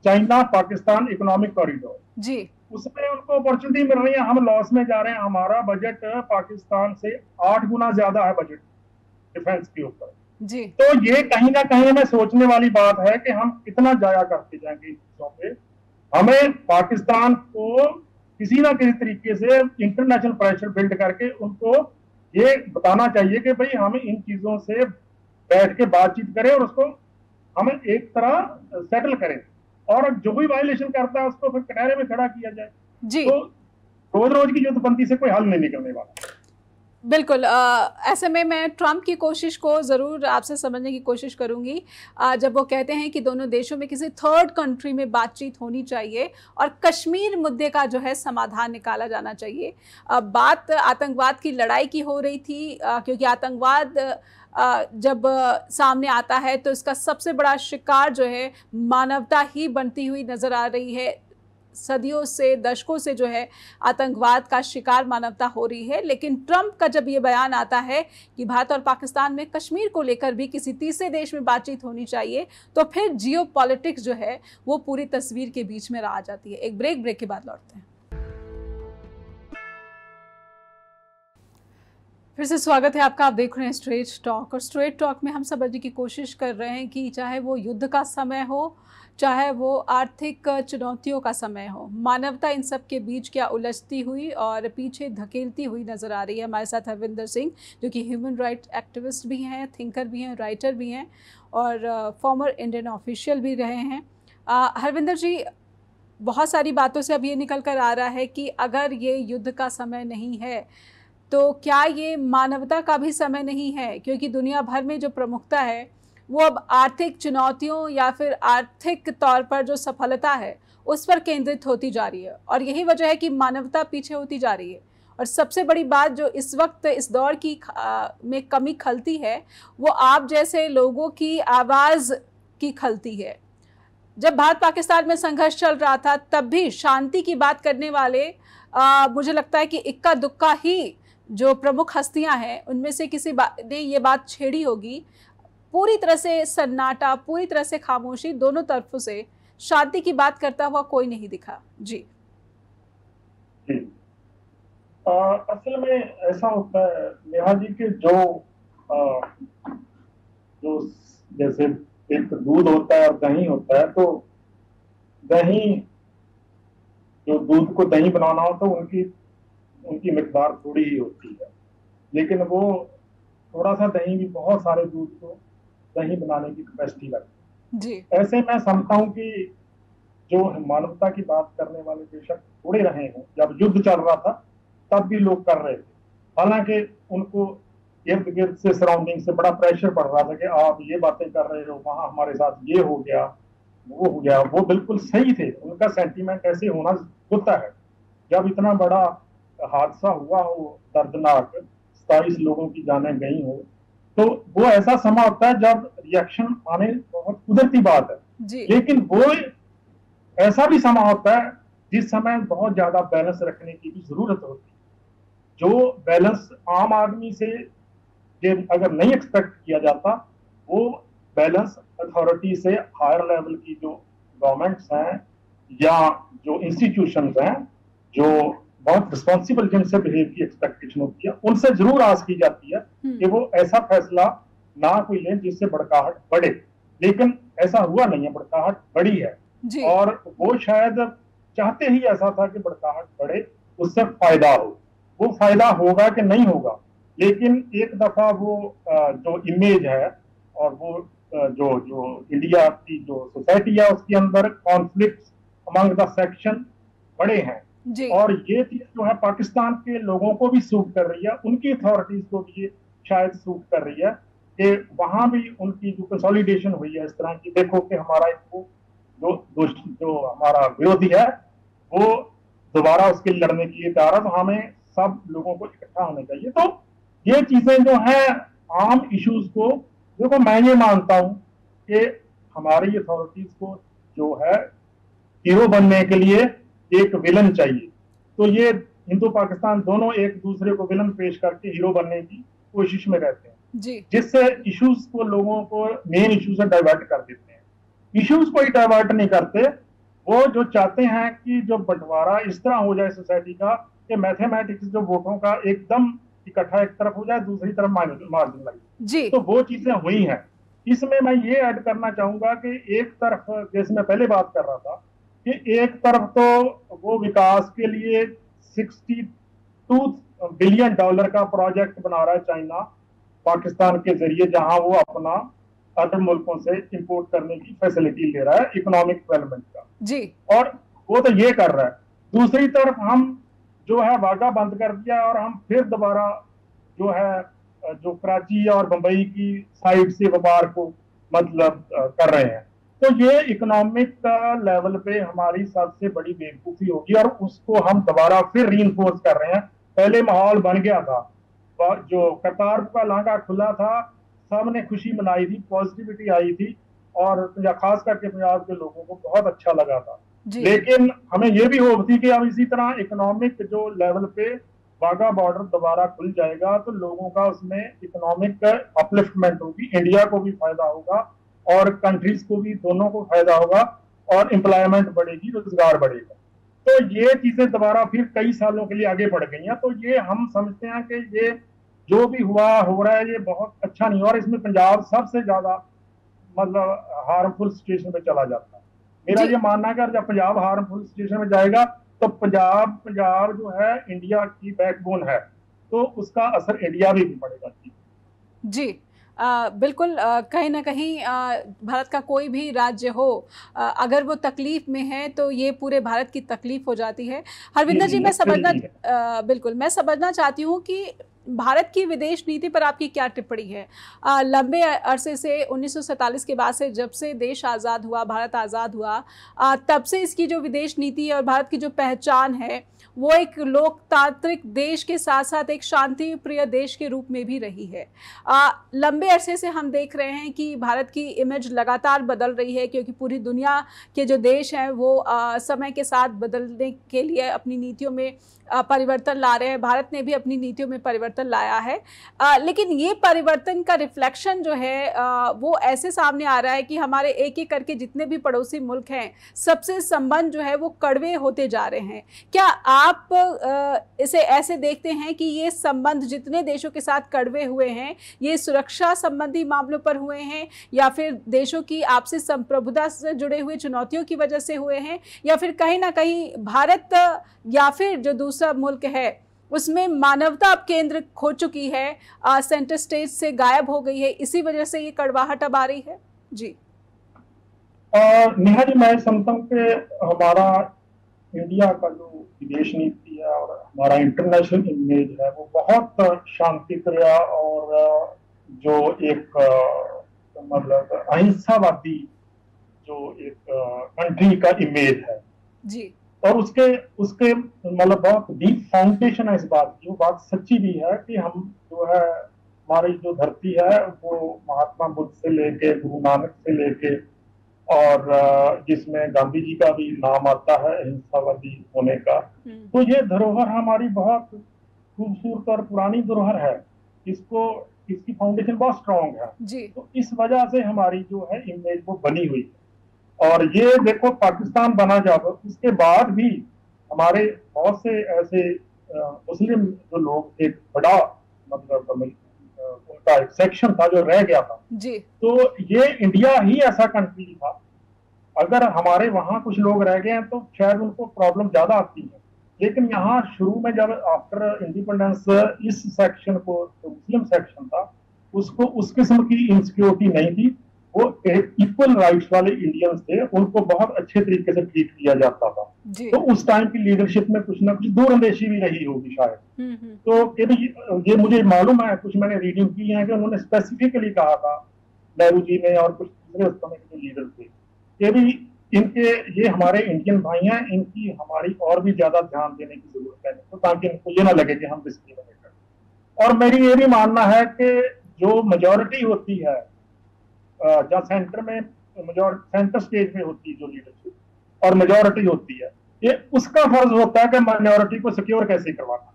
चाइना पाकिस्तान इकोनॉमिक कॉरिडोर, जी, उसमें उनको अपॉर्चुनिटी मिल रही है, हम लॉस में जा रहे हैं। हमारा बजट पाकिस्तान से 8 गुना ज्यादा है बजट डिफेंस के ऊपर। जी। तो ये कहीं ना कहीं हमें सोचने वाली बात है कि हम कितना जाया करते जाएंगे इन चीजों पे। हमें पाकिस्तान को किसी ना किसी तरीके से इंटरनेशनल प्रेशर बिल्ड करके उनको ये बताना चाहिए कि भाई हम इन चीजों से बैठ के बातचीत करें और उसको हमें एक तरह सेटल करें, और जो भी वायलेशन करता है उसको फिर कटहरे में खड़ा किया जाए। जी, तो रोज रोज की युद्धबंदी से कोई हल नहीं निकलने वाला। बिल्कुल। ऐसे में मैं ट्रंप की कोशिश को ज़रूर आपसे समझने की कोशिश करूंगी, जब वो कहते हैं कि दोनों देशों में किसी थर्ड कंट्री में बातचीत होनी चाहिए और कश्मीर मुद्दे का जो है समाधान निकाला जाना चाहिए। बात आतंकवाद की लड़ाई की हो रही थी, क्योंकि आतंकवाद जब सामने आता है तो इसका सबसे बड़ा शिकार जो है मानवता ही बनती हुई नज़र आ रही है। सदियों से, दशकों से जो है आतंकवाद का शिकार मानवता हो रही है। लेकिन ट्रंप का जब ये बयान आता है कि भारत और पाकिस्तान में कश्मीर को लेकर भी किसी तीसरे देश में बातचीत होनी चाहिए, तो फिर जियो पॉलिटिक्स जो है वो पूरी तस्वीर के बीच में आ जाती है। एक ब्रेक के बाद लौटते हैं। फिर से स्वागत है आपका। आप देख रहे हैं स्ट्रेट टॉक, और स्ट्रेट टॉक में हम समझने की कोशिश कर रहे हैं कि चाहे वो युद्ध का समय हो, चाहे वो आर्थिक चुनौतियों का समय हो, मानवता इन सब के बीच क्या उलझती हुई और पीछे धकेलती हुई नज़र आ रही है। हमारे साथ हरविंदर सिंह, जो कि ह्यूमन राइट एक्टिविस्ट भी हैं, थिंकर भी हैं, राइटर भी हैं और फॉर्मर इंडियन ऑफिशियल भी रहे हैं। हरविंदर जी, बहुत सारी बातों से अब ये निकल कर आ रहा है कि अगर ये युद्ध का समय नहीं है तो क्या ये मानवता का भी समय नहीं है, क्योंकि दुनिया भर में जो प्रमुखता है वो अब आर्थिक चुनौतियों या फिर आर्थिक तौर पर जो सफलता है उस पर केंद्रित होती जा रही है, और यही वजह है कि मानवता पीछे होती जा रही है। और सबसे बड़ी बात जो इस वक्त इस दौर की में कमी खलती है, वो आप जैसे लोगों की आवाज़ की खलती है। जब भारत पाकिस्तान में संघर्ष चल रहा था तब भी शांति की बात करने वाले मुझे लगता है कि इक्का दुक्का ही जो प्रमुख हस्तियां हैं उनमें से किसी ने ये बात छेड़ी होगी। पूरी तरह से सन्नाटा, पूरी तरह से खामोशी, दोनों तरफों से शांति की बात करता हुआ कोई नहीं दिखा। जी जी, असल में ऐसा होता है नेहा जी के जो जैसे एक दूध होता है और दही होता है, तो दही, जो दूध को दही बनाना हो तो उनकी उनकी मिकदार थोड़ी ही होती है, लेकिन वो थोड़ा सा दही भी बहुत सारे दूध को दही बनाने की कैपेसिटी रखती जी। है। ऐसे मैं समझता हूँ कि जो मानवता की बात करने वाले बेशक थोड़े रहे हैं, जब युद्ध चल रहा था तब भी लोग कर रहे थे, हालांकि उनको इर्द गिर्द से, सराउंडिंग से बड़ा प्रेशर पड़ रहा था कि आप ये बातें कर रहे हो, वहां हमारे साथ ये हो गया, वो हो गया। वो बिल्कुल सही थे, उनका सेंटीमेंट ऐसे होना होता है। जब इतना बड़ा हादसा हुआ हो दर्दनाक, 27 लोगों की जानें गई हो, तो वो ऐसा समय होता है जब रिएक्शन आने बहुत कुदरती बात है। जी। लेकिन वो ऐसा भी समय होता है जिस समय बहुत ज्यादा बैलेंस रखने की भी जरूरत होती है। जो बैलेंस आम आदमी से अगर नहीं एक्सपेक्ट किया जाता, वो बैलेंस अथॉरिटी से हायर लेवल की जो गवर्नमेंट्स हैं या जो इंस्टीट्यूशंस हैं, जो बहुत रिस्पॉन्सिबल जिनसे बिहेव की एक्सपेक्टेशन होती है, उनसे जरूर आस की जाती है कि वो ऐसा फैसला ना कोई ले जिससे बड़काहट बढ़े। लेकिन ऐसा हुआ नहीं है, बड़काहट बढ़ी है। जी। और वो शायद चाहते ही ऐसा था कि बड़काहट बढ़े, उससे फायदा हो। वो फायदा होगा कि नहीं होगा, लेकिन एक दफा वो जो इमेज है और वो जो जो इंडिया की जो सोसाइटी है उसके अंदर कॉन्फ्लिक्ट अमंग द सेक्शन बड़े हैं, जी। और ये चीज जो है पाकिस्तान के लोगों को भी सूट कर रही है, उनकी अथॉरिटीज को भी ये शायद सूट कर रही है कि वहां भी उनकी जो कंसोलिडेशन हुई है इस तरह की, देखो कि हमारा एक जो हमारा विरोधी है वो दोबारा उसके लड़ने के लिए तैयार है, तो हमें सब लोगों को इकट्ठा होना चाहिए। तो ये चीजें जो है आम इश्यूज को, देखो मैं ये मानता हूं कि हमारी अथॉरिटीज को जो है हीरो बनने के लिए एक विलन चाहिए, तो ये हिंदू पाकिस्तान दोनों एक दूसरे को विलन पेश करके हीरो बनने की कोशिश में रहते हैं, जी। जिससे इश्यूज को, लोगों को मेन इश्यू से डाइवर्ट कर देते हैं। इश्यूज को ही डाइवर्ट नहीं करते, वो जो चाहते हैं कि जो बंटवारा इस तरह हो जाए सोसाइटी का कि मैथमेटिक्स जो वोटों का एकदम इकट्ठा एक तरफ हो जाए, दूसरी तरफ मार्जिन लगे, जी। तो वो चीजें हुई हैं। इसमें मैं ये ऐड करना चाहूंगा कि एक तरफ, जैसे मैं पहले बात कर रहा था, कि एक तरफ तो वो विकास के लिए $62 बिलियन का प्रोजेक्ट बना रहा है चाइना पाकिस्तान के जरिए, जहां वो अपना अरब मुल्कों से इंपोर्ट करने की फैसिलिटी ले रहा है इकोनॉमिक डेवलपमेंट का, जी। और वो तो ये कर रहा है। दूसरी तरफ हम जो है वाघा बंद कर दिया और हम फिर दोबारा जो है जो कराची और बंबई की साइड से व्यापार को मतलब कर रहे हैं, तो ये इकोनॉमिक लेवल पे हमारी सबसे बड़ी बेवकूफी होगी, और उसको हम दोबारा फिर रीइंफोर्स कर रहे हैं। पहले माहौल बन गया था, जो करतारपुर का लांघा खुला था, सबने खुशी मनाई थी, पॉजिटिविटी आई थी, और खास करके पंजाब के लोगों को बहुत अच्छा लगा था। लेकिन हमें यह भी होप थी कि अब इसी तरह इकोनॉमिक जो लेवल पे वाघा बॉर्डर दोबारा खुल जाएगा तो लोगों का उसमें इकोनॉमिक अपलिफ्टमेंट होगी, इंडिया को भी फायदा होगा और कंट्रीज को भी, दोनों को फायदा होगा, और एम्प्लॉयमेंट बढ़ेगी, रोजगार बढ़ेगा। तो ये चीजें दोबारा फिर कई सालों के लिए आगे बढ़ गई हैं। तो ये हम समझते हैं कि ये जो भी हो रहा है ये बहुत अच्छा नहीं, और इसमें पंजाब सबसे ज्यादा मतलब हार्मफुल सिचुएशन में चला जाता है। मेरा ये मानना है कि जब पंजाब हार्मफुल सिचुएशन में जाएगा तो पंजाब जो है इंडिया की बैकबोन है, तो उसका असर इंडिया में भी पड़ेगा। जी। बिल्कुल, कहीं ना कहीं भारत का कोई भी राज्य हो, अगर वो तकलीफ में है तो ये पूरे भारत की तकलीफ हो जाती है। हरविंदर जी, मैं समझना बिल्कुल मैं समझना चाहती हूँ कि भारत की विदेश नीति पर आपकी क्या टिप्पणी है। लंबे अरसे से 1947 के बाद से, जब से देश आज़ाद हुआ, भारत आज़ाद हुआ, तब से इसकी जो विदेश नीति है और भारत की जो पहचान है वो एक लोकतांत्रिक देश के साथ साथ एक शांति प्रिय देश के रूप में भी रही है। लंबे अरसे से हम देख रहे हैं कि भारत की इमेज लगातार बदल रही है, क्योंकि पूरी दुनिया के जो देश हैं वो समय के साथ बदलने के लिए अपनी नीतियों में परिवर्तन ला रहे हैं। भारत ने भी अपनी नीतियों में परिवर्तन परिवर्तन लाया है। लेकिन ये परिवर्तन का रिफ्लेक्शन जो है वो ऐसे सामने आ रहा है कि हमारे एक एक करके जितने भी पड़ोसी मुल्क हैं सबसे संबंध जो है वो कड़वे होते जा रहे हैं। क्या आप इसे ऐसे देखते हैं कि ये संबंध जितने देशों के साथ कड़वे हुए हैं ये सुरक्षा संबंधी मामलों पर हुए हैं, या फिर देशों की आपसी संप्रभुता से जुड़े हुए चुनौतियों की वजह से हुए हैं, या फिर कहीं ना कहीं भारत या फिर जो दूसरा मुल्क है उसमें मानवता अब केंद्र खो चुकी है, सेंटर स्टेज से गायब हो गई है, इसी वजह से ये कड़वाहट अब आ रही है? जी नेहा जी, मैं समझता हूँ कि हमारा इंडिया का जो विदेश नीति है और हमारा इंटरनेशनल इमेज है वो बहुत शांति प्रिय और जो एक मतलब अहिंसावादी जो एक कंट्री का इमेज है जी, और उसके उसके मतलब बहुत डीप फाउंडेशन है इस बात की। वो बात सच्ची भी है कि हम जो है हमारी जो धरती है वो महात्मा बुद्ध से लेके गुरु नानक से लेके और जिसमें गांधी जी का भी नाम आता है अहिंसावादी होने का, तो ये धरोहर हमारी बहुत खूबसूरत और पुरानी धरोहर है। इसको इसकी फाउंडेशन बहुत स्ट्रांग है जी, तो इस वजह से हमारी जो है इमेज वो बनी हुई है। और ये देखो पाकिस्तान बना जब उसके बाद भी हमारे बहुत से ऐसे मुस्लिम जो लोग एक बड़ा मतलब उनका एक सेक्शन था जो रह गया था। जी, तो ये इंडिया ही ऐसा कंट्री था, अगर हमारे वहां कुछ लोग रह गए हैं तो शायद उनको प्रॉब्लम ज्यादा आती है। लेकिन यहाँ शुरू में जब आफ्टर इंडिपेंडेंस इस सेक्शन को जो मुस्लिम सेक्शन था उसको उस किस्म की इनसिक्योरिटी नहीं थी। वो इक्वल राइट्स वाले इंडियंस थे, उनको बहुत अच्छे तरीके से ट्रीट किया जाता था। तो उस टाइम की लीडरशिप में कुछ ना कुछ दूरंदेशी भी रही होगी शायद। तो ये मुझे मालूम है, कुछ मैंने रीडिंग की है कि उन्होंने स्पेसिफिकली कहा था नेहरू जी ने और कुछ दूसरे उस समय के जो लीडर थे ये भी इनके ये हमारे इंडियन भाई हैं, इनकी हमारी और भी ज्यादा ध्यान देने की जरूरत है तो ताकि इनको ये ना लगे कि हम डिस्क्रिमिनेट करें। और मेरी ये भी मानना है कि जो मेजोरिटी होती है जहाँ सेंटर में सेंटर स्टेज में होती है जो लीडरशिप और मेजोरिटी होती है, ये उसका फर्ज होता है कि माइनॉरिटी को सिक्योर कैसे करवाना।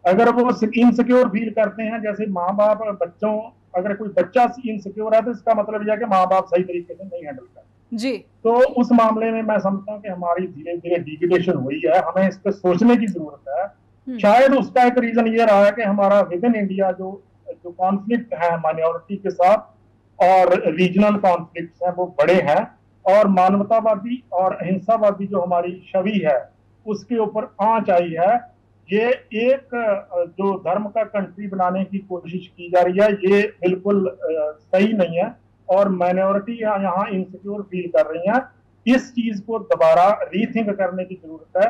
अगर वो इनसिक्योर फील करते हैं, जैसे माँ बाप बच्चों, अगर कोई बच्चा इनसिक्योर है तो इसका मतलब यह है कि माँ बाप सही तरीके से नहीं हैंडल कर जी, तो उस मामले में मैं समझता हूँ कि हमारी धीरे धीरे डिग्रेडेशन हुई है, हमें इस पर सोचने की जरूरत है। शायद उसका एक रीजन ये रहा है कि हमारा विद इन इंडिया जो जो कॉन्फ्लिक्ट है माइनॉरिटी के साथ और रीजनल कॉन्फ्लिक्ट हैं वो बड़े हैं, और मानवतावादी और अहिंसावादी जो हमारी छवि है उसके ऊपर आंच आई है। ये एक जो धर्म का कंट्री बनाने की कोशिश की जा रही है ये बिल्कुल सही नहीं है, और माइनॉरिटी यहाँ इनसिक्योर फील कर रही हैं। इस चीज को दोबारा रीथिंक करने की जरूरत है।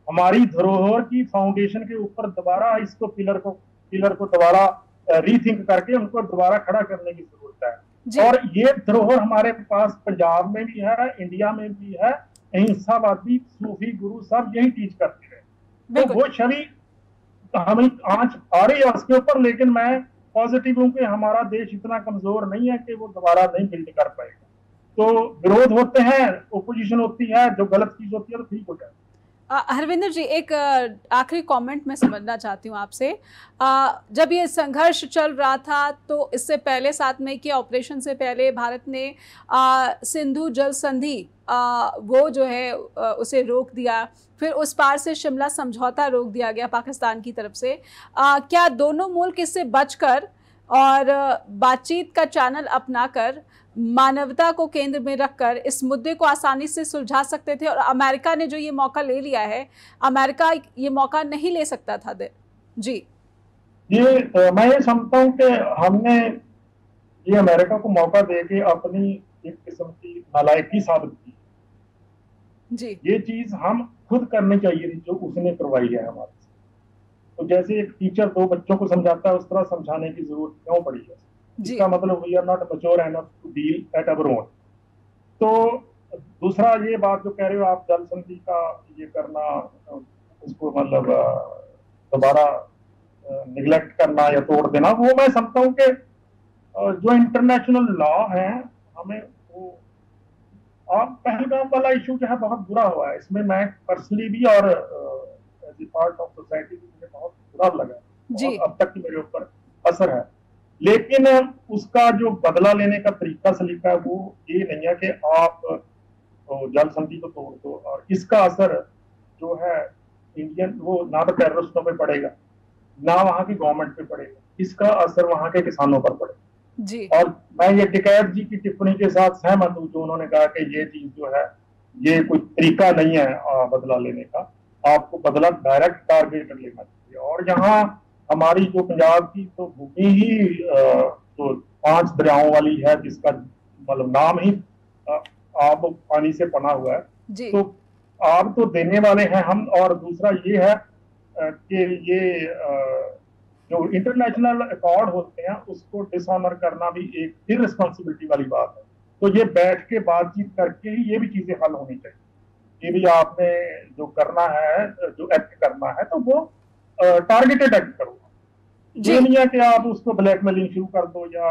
हमारी धरोहर की फाउंडेशन के ऊपर दोबारा इसको पिलर को दोबारा रीथिंक करके उनको दोबारा खड़ा करने की जरूरत है। और ये धरोहर हमारे पास पंजाब में भी है, इंडिया में भी है। अहिंसावादी सूफी गुरु सब यही टीच करते हैं। तो वो छवि हमें आंच आ रही है उसके ऊपर, लेकिन मैं पॉजिटिव हूं कि हमारा देश इतना कमजोर नहीं है कि वो दोबारा नहीं बिल्ड कर पाएगा। तो विरोध होते हैं, ओपोजिशन होती है, जो गलत चीज होती है तो ठीक हो जाए। हरविंदर जी, एक आखिरी कमेंट मैं समझना चाहती हूँ आपसे। जब ये संघर्ष चल रहा था तो इससे पहले 7 मई के ऑपरेशन से पहले भारत ने सिंधु जल संधि वो जो है उसे रोक दिया, फिर उस पार से शिमला समझौता रोक दिया गया पाकिस्तान की तरफ से। क्या दोनों मुल्क इससे बचकर और बातचीत का चैनल अपनाकर मानवता को केंद्र में रखकर इस मुद्दे को आसानी से सुलझा सकते थे? और अमेरिका ने जो ये मौका ले लिया है, अमेरिका ये मौका नहीं ले सकता था जी। ये मैं ये समझता हूँ कि हमने ये अमेरिका को मौका देके अपनी एक किस्म की नालायकी साबित की जी। ये चीज हम खुद करनी चाहिए थी जो उसने करवाई है हमारे से। तो जैसे एक टीचर 2 बच्चों को समझाता है उस तरह समझाने की जरूरत क्यों पड़ी है? इसका मतलब we are not mature enough to deal at our own. तो दूसरा ये बात जो कह रहे हो आप, जल संधि का ये करना, उसको मतलब दोबारा निगलेक्ट करना या तोड़ देना, वो मैं समझता हूँ कि जो इंटरनेशनल लॉ है हमें वो पहलगाम वाला इशू जो है बहुत बुरा हुआ है। इसमें मैं पर्सनली भी और as a part of society भी मुझे बहुत बुरा लगा। जी। अब तक की मेरे ऊपर असर है। लेकिन उसका जो बदला लेने का तरीका सलीका है वो ये नहीं है कि आप तो जल संधि को तोड़ दो, और इसका असर जो है इंडियन वो ना तो टेररिस्टों पे पड़ेगा ना वहां की गवर्नमेंट पे पड़ेगा, इसका असर वहां के किसानों पर पड़ेगा। जी। और मैं ये टिकैत जी की टिप्पणी के साथ सहमत हूँ जो उन्होंने कहा कि ये चीज जो है ये कोई तरीका नहीं है बदला लेने का, आपको बदला डायरेक्ट टारगेटेड लेना चाहिए। और यहाँ हमारी जो पंजाब की तो भूमि ही जो 5 दरियाओं वाली है, जिसका मतलब नाम ही आब पानी से बना हुआ है, जी। तो आब तो देने वाले हैं हम। और दूसरा ये है कि ये जो इंटरनेशनल अकॉर्ड होते हैं उसको डिसऑनर करना भी एक इररिस्पॉन्सिबिलिटी वाली बात है। तो ये बैठ के बातचीत करके ही ये भी चीजें हल होनी चाहिए। ये भी आपने जो करना है, जो एक्ट करना है, तो वो टारगेटेड एक्ट करो। ये नहीं है कि आप उसको ब्लैकमेलिंग शुरू कर दो या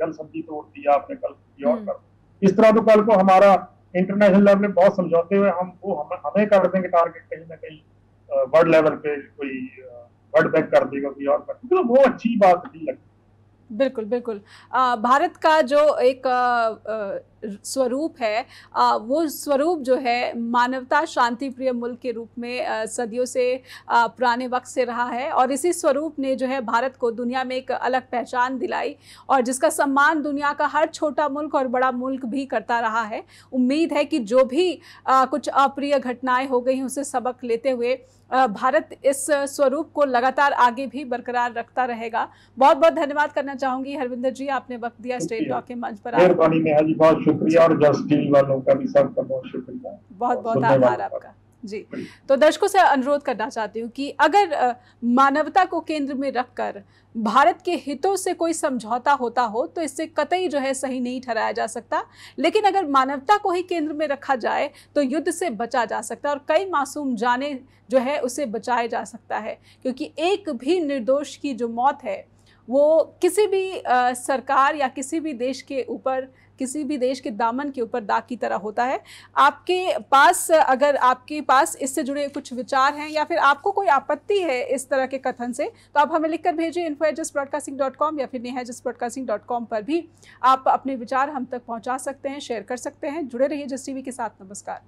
जल संधि तोड़ दिया आपने, कल और कर दो। इस तरह तो कल को हमारा इंटरनेशनल लेवल में बहुत समझौते हुए हमें कर देंगे टारगेट, कहीं ना कहीं वर्ल्ड लेवल पे कोई वर्ल्ड बैंक कर देगा, कोई और कर देगा, तो वो अच्छी बात नहीं लगती। बिल्कुल बिल्कुल। भारत का जो एक स्वरूप है, वो स्वरूप जो है मानवता शांति प्रिय मुल्क के रूप में सदियों से पुराने वक्त से रहा है, और इसी स्वरूप ने जो है भारत को दुनिया में एक अलग पहचान दिलाई, और जिसका सम्मान दुनिया का हर छोटा मुल्क और बड़ा मुल्क भी करता रहा है। उम्मीद है कि जो भी कुछ अप्रिय घटनाएं हो गई उसे सबक लेते हुए भारत इस स्वरूप को लगातार आगे भी बरकरार रखता रहेगा। बहुत बहुत धन्यवाद करना चाहूंगी हरविंदर जी, आपने वक्त दिया स्ट्रेट टॉक के मंच पर। मेहरबानी नेहा जी, बहुत शुक्रिया, और जस्ट टीवी वालों का भी सबका बहुत शुक्रिया, बहुत बहुत आभार आपका जी। तो दर्शकों से अनुरोध करना चाहती हूँ कि अगर मानवता को केंद्र में रखकर भारत के हितों से कोई समझौता होता हो तो इससे कतई जो है सही नहीं ठहराया जा सकता, लेकिन अगर मानवता को ही केंद्र में रखा जाए तो युद्ध से बचा जा सकता है और कई मासूम जाने जो है उसे बचाया जा सकता है, क्योंकि एक भी निर्दोष की जो मौत है वो किसी भी सरकार या किसी भी देश के ऊपर, किसी भी देश के दामन के ऊपर दाग की तरह होता है। आपके पास, अगर आपके पास इससे जुड़े कुछ विचार हैं या फिर आपको कोई आपत्ति है इस तरह के कथन से, तो आप हमें लिखकर भेजिए info@justbroadcasting.com या फिर neha@justbroadcasting.com पर भी आप अपने विचार हम तक पहुंचा सकते हैं, शेयर कर सकते हैं। जुड़े रहिए जस्ट टीवी के साथ। नमस्कार।